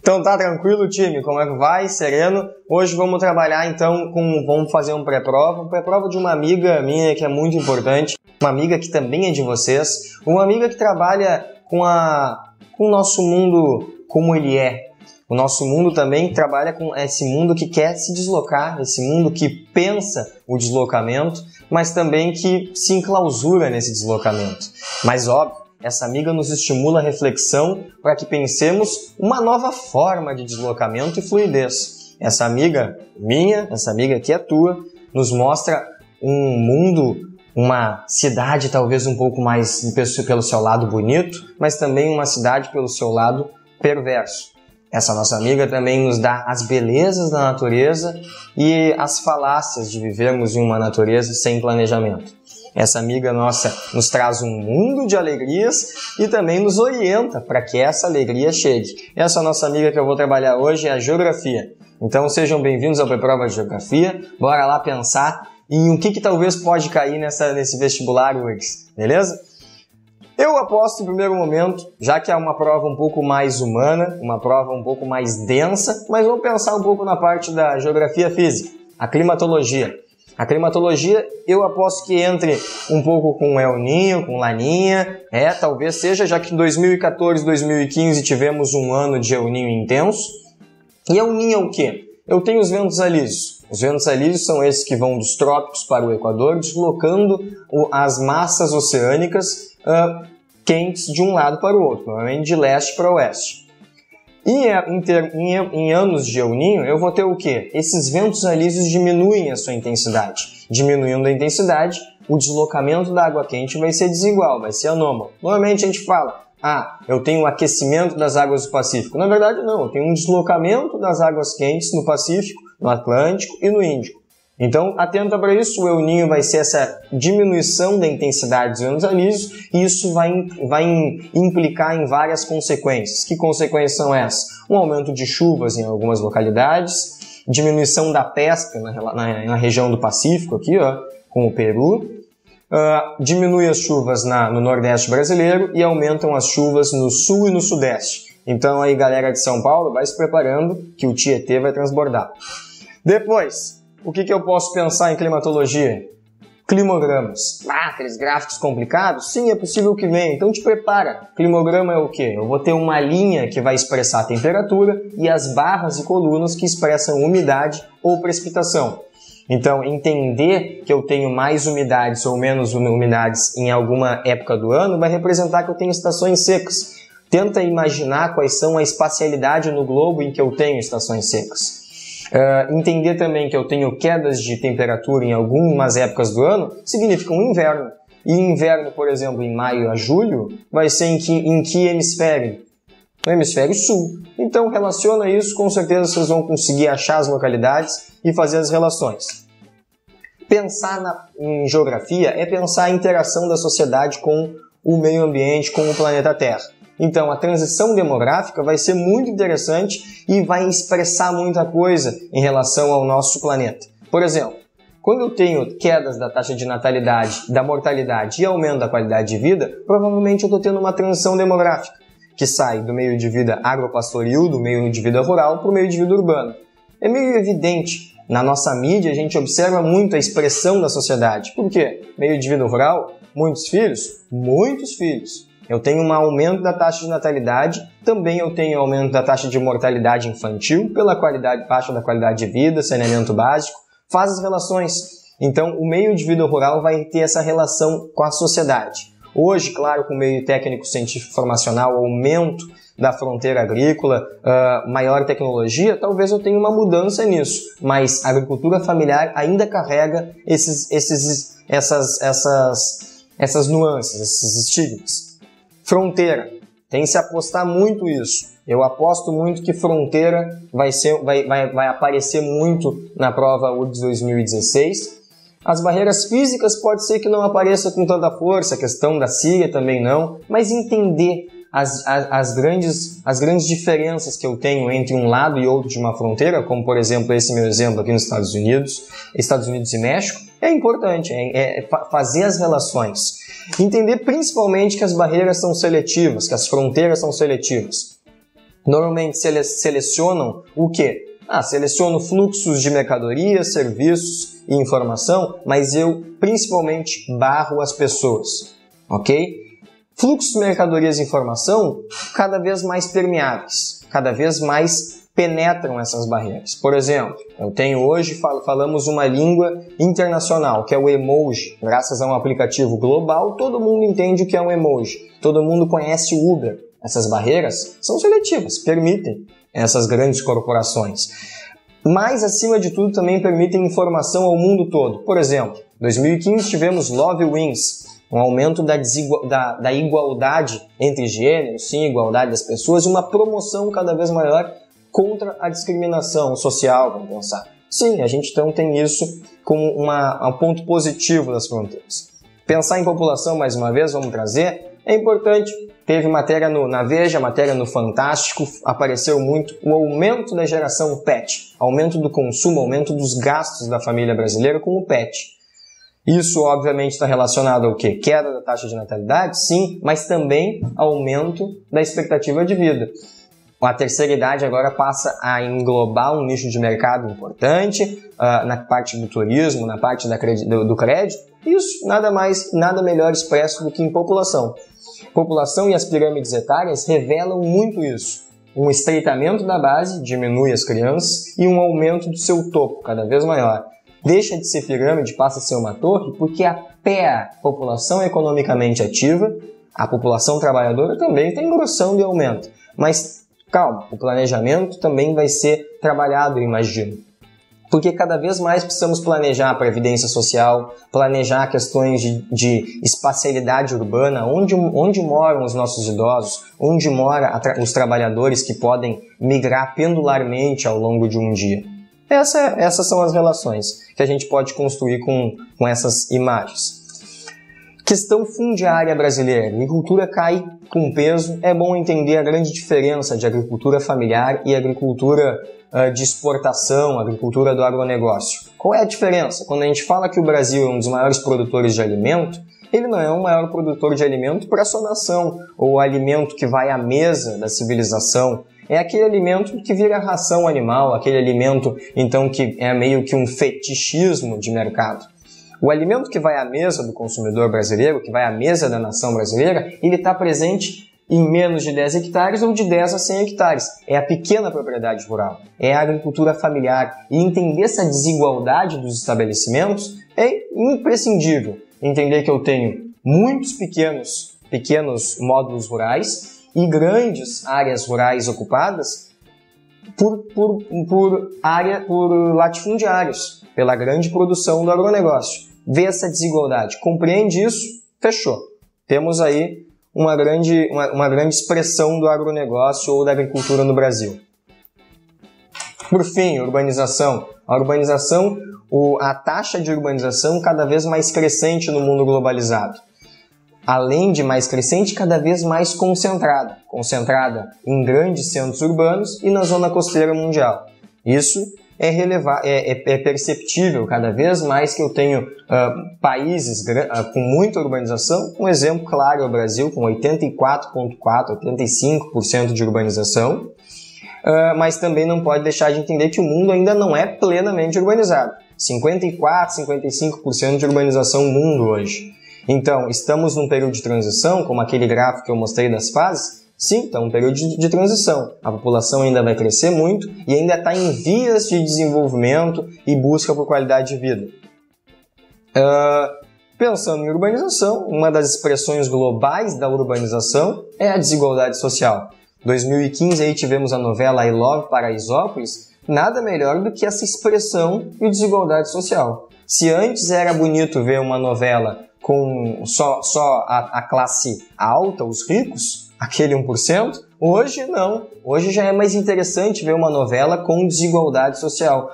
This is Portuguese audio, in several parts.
Então tá tranquilo, time? Como é que vai? Sereno? Hoje vamos trabalhar então vamos fazer um pré-prova de uma amiga minha que é muito importante, uma amiga que também é de vocês, uma amiga que trabalha com o nosso mundo como ele é. O nosso mundo também trabalha com esse mundo que quer se deslocar, esse mundo que pensa o deslocamento, mas também que se enclausura nesse deslocamento. Mas óbvio, essa amiga nos estimula a reflexão para que pensemos uma nova forma de deslocamento e fluidez. Essa amiga minha, essa amiga que é tua, nos mostra um mundo, uma cidade talvez um pouco mais pelo seu lado bonito, mas também uma cidade pelo seu lado perverso. Essa nossa amiga também nos dá as belezas da natureza e as falácias de vivermos em uma natureza sem planejamento. Essa amiga nossa nos traz um mundo de alegrias e também nos orienta para que essa alegria chegue. Essa nossa amiga que eu vou trabalhar hoje é a geografia. Então sejam bem-vindos ao pré-prova de geografia. Bora lá pensar em o que talvez pode cair nesse vestibular hoje, beleza? Eu aposto em primeiro momento, já que é uma prova um pouco mais humana, uma prova um pouco mais densa, mas vamos pensar um pouco na parte da geografia física, a climatologia. A climatologia, eu aposto que entre um pouco com El Niño, com Laninha, talvez seja, já que em 2014, 2015 tivemos um ano de El Niño intenso. E El Niño é o quê? Eu tenho os ventos alísios. Os ventos alísios são esses que vão dos trópicos para o Equador, deslocando as massas oceânicas quentes de um lado para o outro, normalmente de leste para oeste. E em anos de El Niño, eu vou ter o quê? Esses ventos alísios diminuem a sua intensidade. Diminuindo a intensidade, o deslocamento da água quente vai ser desigual, vai ser anômalo. Normalmente a gente fala, eu tenho um aquecimento das águas do Pacífico. Na verdade não, eu tenho um deslocamento das águas quentes no Pacífico, no Atlântico e no Índico. Então, atenta para isso, o El Niño vai ser essa diminuição da intensidade dos ventos alísios e isso vai implicar em várias consequências. Que consequências são essas? Um aumento de chuvas em algumas localidades, diminuição da pesca na região do Pacífico, aqui, com o Peru, diminui as chuvas no Nordeste brasileiro e aumentam as chuvas no Sul e no Sudeste. Então, aí, galera de São Paulo, vai se preparando que o Tietê vai transbordar. Depois, o que eu posso pensar em climatologia? Climogramas. Aqueles gráficos complicados? Sim, é possível que venha. Então te prepara. Climograma é o quê? Eu vou ter uma linha que vai expressar a temperatura e as barras e colunas que expressam umidade ou precipitação. Então, entender que eu tenho mais umidades ou menos umidades em alguma época do ano vai representar que eu tenho estações secas. Tenta imaginar quais são a espacialidade no globo em que eu tenho estações secas. Entender também que eu tenho quedas de temperatura em algumas épocas do ano significa um inverno. E inverno, por exemplo, em maio a julho, vai ser em que hemisfério? No hemisfério sul. Então relaciona isso, com certeza vocês vão conseguir achar as localidades e fazer as relações. Pensar em geografia é pensar a interação da sociedade com o meio ambiente, com o planeta Terra. Então, a transição demográfica vai ser muito interessante e vai expressar muita coisa em relação ao nosso planeta. Por exemplo, quando eu tenho quedas da taxa de natalidade, da mortalidade e aumento da qualidade de vida, provavelmente eu estou tendo uma transição demográfica, que sai do meio de vida agropastoril, do meio de vida rural, para o meio de vida urbano. É meio evidente. Na nossa mídia, a gente observa muito a expressão da sociedade. Por quê? Meio de vida rural, muitos filhos? Muitos filhos. Eu tenho um aumento da taxa de natalidade, também eu tenho aumento da taxa de mortalidade infantil, pela baixa da qualidade de vida, saneamento básico, faz as relações. Então, o meio de vida rural vai ter essa relação com a sociedade. Hoje, claro, com o meio técnico científico formacional, aumento da fronteira agrícola, maior tecnologia, talvez eu tenha uma mudança nisso, mas a agricultura familiar ainda carrega essas nuances, esses estigmas. Fronteira. Tem que se apostar muito isso. Eu aposto muito que fronteira vai aparecer muito na prova URGS 2016. As barreiras físicas pode ser que não apareça com tanta força, a questão da Síria também não, mas entender as grandes diferenças que eu tenho entre um lado e outro de uma fronteira, como por exemplo esse meu exemplo aqui nos Estados Unidos e México, é importante, fazer as relações. Entender principalmente que as barreiras são seletivas, que as fronteiras são seletivas. Normalmente selecionam o quê? Seleciono fluxos de mercadorias, serviços e informação, mas eu principalmente barro as pessoas, ok? Fluxos de mercadorias e informação cada vez mais permeáveis, cada vez mais penetram essas barreiras. Por exemplo, eu tenho hoje, falamos uma língua internacional, que é o emoji. Graças a um aplicativo global, todo mundo entende o que é um emoji. Todo mundo conhece o Uber. Essas barreiras são seletivas, permitem essas grandes corporações. Mas, acima de tudo, também permitem informação ao mundo todo. Por exemplo, em 2015 tivemos Love Wins, um aumento da igualdade entre gêneros, sim, igualdade das pessoas, e uma promoção cada vez maior contra a discriminação social, vamos pensar. Sim, a gente então tem isso como um ponto positivo das fronteiras. Pensar em população, mais uma vez, vamos trazer, é importante. Teve matéria na Veja, matéria no Fantástico, apareceu muito o aumento da geração PET, aumento do consumo, aumento dos gastos da família brasileira com o PET. Isso, obviamente, está relacionado ao quê? Queda da taxa de natalidade? Sim, mas também aumento da expectativa de vida. A terceira idade agora passa a englobar um nicho de mercado importante na parte do turismo, na parte do crédito. Isso nada melhor expresso do que em população. População e as pirâmides etárias revelam muito isso. Um estreitamento da base diminui as crianças e um aumento do seu topo cada vez maior. Deixa de ser pirâmide, passa a ser uma torre, porque até a população economicamente ativa, a população trabalhadora também tem grossão de aumento. Mas calma, o planejamento também vai ser trabalhado, eu imagino. Porque cada vez mais precisamos planejar a previdência social, planejar questões de espacialidade urbana, onde moram os nossos idosos, onde moram os trabalhadores que podem migrar pendularmente ao longo de um dia. Essas são as relações que a gente pode construir com essas imagens. Questão fundiária brasileira. A agricultura cai com peso. É bom entender a grande diferença de agricultura familiar e agricultura de exportação, agricultura do agronegócio. Qual é a diferença? Quando a gente fala que o Brasil é um dos maiores produtores de alimento, ele não é o maior produtor de alimento para a sua nação, ou o alimento que vai à mesa da civilização. É aquele alimento que vira ração animal, aquele alimento, então, que é meio que um fetichismo de mercado. O alimento que vai à mesa do consumidor brasileiro, que vai à mesa da nação brasileira, ele está presente em menos de 10 hectares ou de 10 a 100 hectares. É a pequena propriedade rural, é a agricultura familiar. E entender essa desigualdade dos estabelecimentos é imprescindível. Entender que eu tenho muitos pequenos módulos rurais e grandes áreas rurais ocupadas por latifundiários, pela grande produção do agronegócio. Vê essa desigualdade, compreende isso, fechou. Temos aí uma grande expressão do agronegócio ou da agricultura no Brasil. Por fim, urbanização. A urbanização, a taxa de urbanização cada vez mais crescente no mundo globalizado. Além de mais crescente, cada vez mais concentrada em grandes centros urbanos e na zona costeira mundial. Isso é perceptível cada vez mais que eu tenho países com muita urbanização. Um exemplo claro é o Brasil, com 84,4%, 85% de urbanização, mas também não pode deixar de entender que o mundo ainda não é plenamente urbanizado. 54%, 55% de urbanização no mundo hoje. Então, estamos num período de transição, como aquele gráfico que eu mostrei das fases. Sim, está um período de transição. A população ainda vai crescer muito e ainda está em vias de desenvolvimento e busca por qualidade de vida. Pensando em urbanização, uma das expressões globais da urbanização é a desigualdade social. Em 2015 aí tivemos a novela I Love Paraisópolis, nada melhor do que essa expressão de desigualdade social. Se antes era bonito ver uma novela com só a classe alta, os ricos, aquele 1%, hoje não. Hoje já é mais interessante ver uma novela com desigualdade social.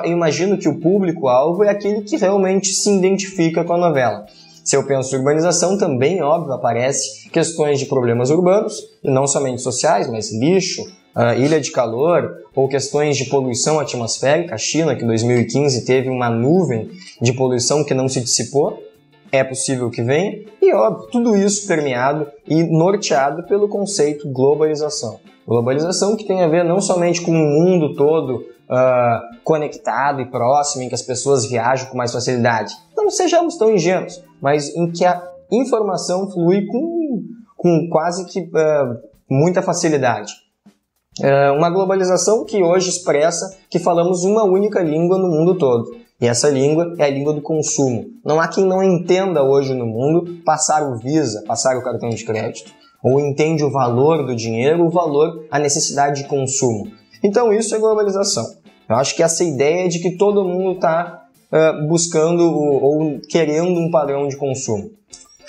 Eu imagino que o público-alvo é aquele que realmente se identifica com a novela. Se eu penso em urbanização, também, óbvio, aparece questões de problemas urbanos, e não somente sociais, mas lixo, ilha de calor, ou questões de poluição atmosférica. A China, que em 2015 teve uma nuvem de poluição que não se dissipou, é possível que venha, e óbvio, tudo isso permeado e norteado pelo conceito globalização. Globalização que tem a ver não somente com o mundo todo conectado e próximo, em que as pessoas viajam com mais facilidade. Não sejamos tão ingênuos, mas em que a informação flui com quase que muita facilidade. Uma globalização que hoje expressa que falamos uma única língua no mundo todo. E essa língua é a língua do consumo. Não há quem não entenda hoje no mundo passar o Visa, passar o cartão de crédito. Ou entende o valor do dinheiro, o valor, a necessidade de consumo. Então isso é globalização. Eu acho que essa ideia de que todo mundo está buscando ou querendo um padrão de consumo.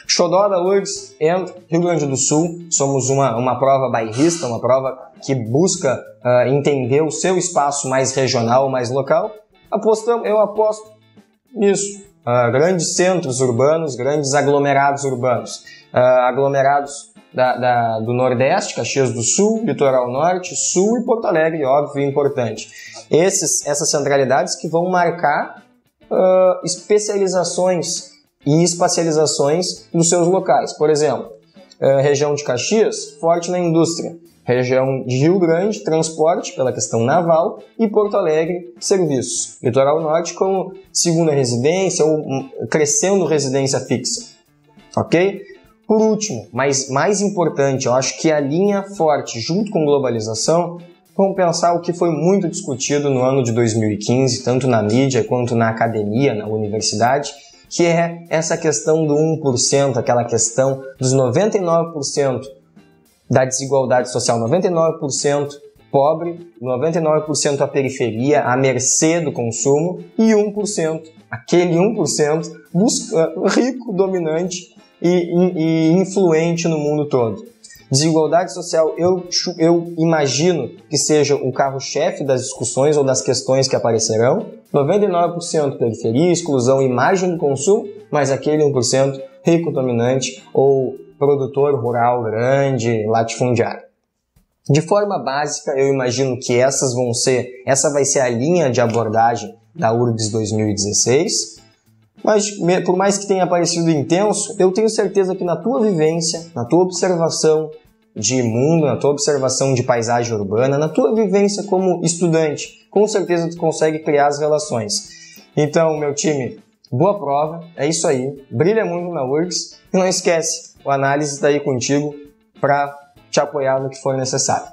Xodó da URGS e Rio Grande do Sul, somos uma prova bairrista, uma prova que busca entender o seu espaço mais regional, mais local. Eu aposto nisso. Grandes centros urbanos, grandes aglomerados urbanos. Aglomerados do Nordeste, Caxias do Sul, Litoral Norte, Sul e Porto Alegre, óbvio e importante. Essas centralidades que vão marcar especializações e espacializações dos seus locais. Por exemplo, região de Caxias, forte na indústria. Região de Rio Grande, transporte pela questão naval, e Porto Alegre, serviços. Litoral Norte como segunda residência ou crescendo residência fixa. Ok? Por último, mas mais importante, eu acho que a linha forte junto com globalização, vamos pensar o que foi muito discutido no ano de 2015, tanto na mídia quanto na academia, na universidade, que é essa questão do 1%, aquela questão dos 99% da desigualdade social, 99% pobre, 99% à periferia, à mercê do consumo, e 1%, aquele 1% rico, dominante e influente no mundo todo. Desigualdade social, eu imagino que seja o carro-chefe das discussões ou das questões que aparecerão. 99% periferia, exclusão e margem do consumo, mas aquele 1% rico, dominante ou produtor rural grande, latifundiário. De forma básica, eu imagino que essa vai ser a linha de abordagem da URGS 2016, mas por mais que tenha parecido intenso, eu tenho certeza que na tua vivência, na tua observação de mundo, na tua observação de paisagem urbana, na tua vivência como estudante, com certeza tu consegue criar as relações. Então, meu time, boa prova, é isso aí, brilha muito na URGS e não esquece, o Análise está aí contigo para te apoiar no que for necessário.